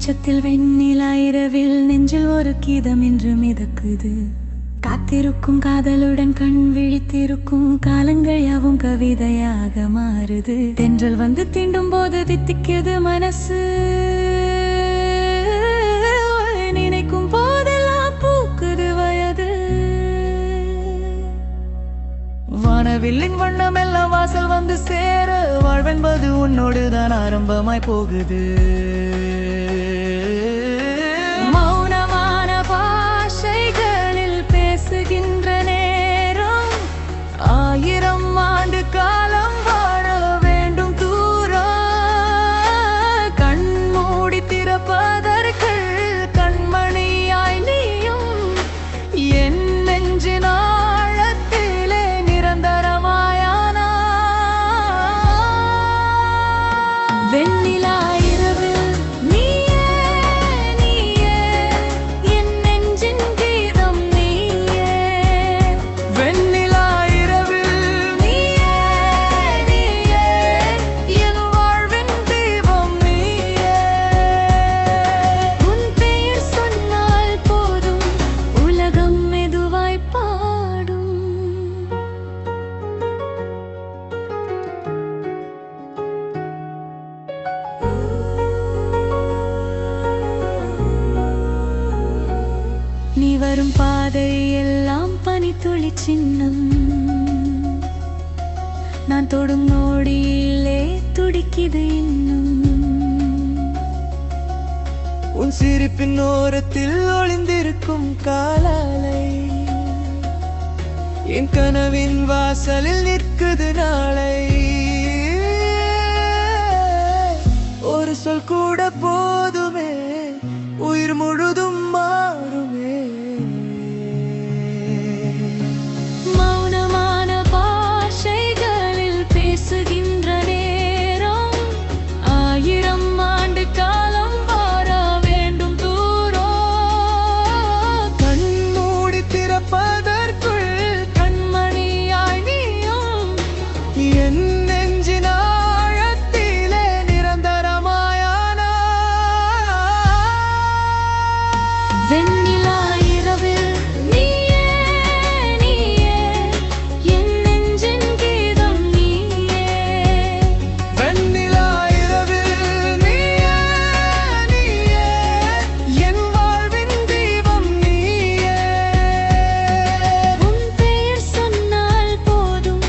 வெளிச்சத்தில் வெண்ணிலா இரவில் நெஞ்சில் ஒரு கீதம் என்று மிதக்குது. காத்திருக்கும் காதலுடன் கண் விழித்திருக்கும் காலங்கள் யாவும் கவிதையாக மாறுது. தென்றல் வந்து தீண்டும் போது தித்திக்குது மனசு, நினைக்கும் போதெல்லாம் பூக்குது வயது. வானவில்லின் வண்ணம் எல்லாம் வாசல் வந்து சேர, வாழ்வென்பது உன்னோடுதான் ஆரம்பமாய் போகுது. மௌனமான பாஷைகளில் பேசுகின்ற நேரம், 1000 ஆண்டு காலம் வாழ வேண்டும் தூரம். கண் மூடி திறப்பதற்கு கண்மணியாய் நீயும் என் நெஞ்சின் ஆழத்திலே நிரந்தரமாயானா. வெண்ணிலா இரவில் நீயே நீயே, என் நெஞ்சின் கீதம் நீயே. வெண்ணிலா இரவில் நீயே நீயே, என் வாழ்வின் தீபம் நீயே. உன் பெயர் சொன்னால் போதும், உலகம் மெதுவாய் பாடும். நீ வரும் பாதை எல்லாம் பனித்துளி சின்னம், நான் தொடும் நோடியிலே துடிக்குது இன்னும். உன் சிரிப்பின் ஓரத்தில் ஒளிந்திருக்கும் காலாலை, என் கனவின் வாசலில் நிற்குது நாளை. ஒரு சொல் கூட போதுமே, உயிர் முழுதும் மாறுமே. மௌனமான பாஷைகளில் பேசுகின்ற நேரம், 1000 ஆண்டு காலம் வாழ வேண்டும் தூரம். கண் மூடி திறப்பதற்குள் கண்மணியாய் நீயும் என் நெஞ்சின் ஆழத்திலே நிரந்தரமாயானா. வெண்ணிலா இரவில் நீயே நீயே, என் நெஞ்சின் கீதம் நீயே. வெண்ணிலா இரவில் நீயே நீயே, என் வாழ்வின் தீபம் நீயே. உன் பெயர் சொன்னால் போதும்,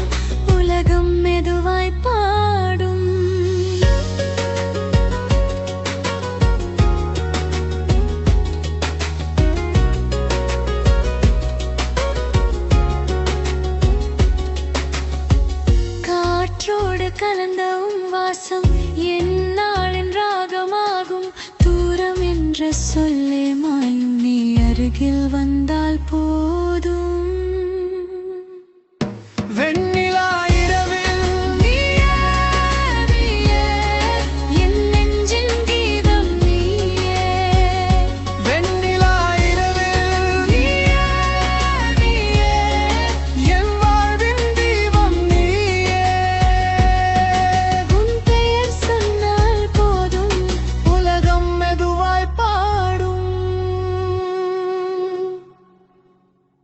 உலகம் மெதுவாய் பாடும். காற்றோடு கலந்த உன் வாசம் என்னாளின் ராகமாகும். தூரம் என்ற சொல்லே மாயும், நீ அருகில் வந்தால் போதும்.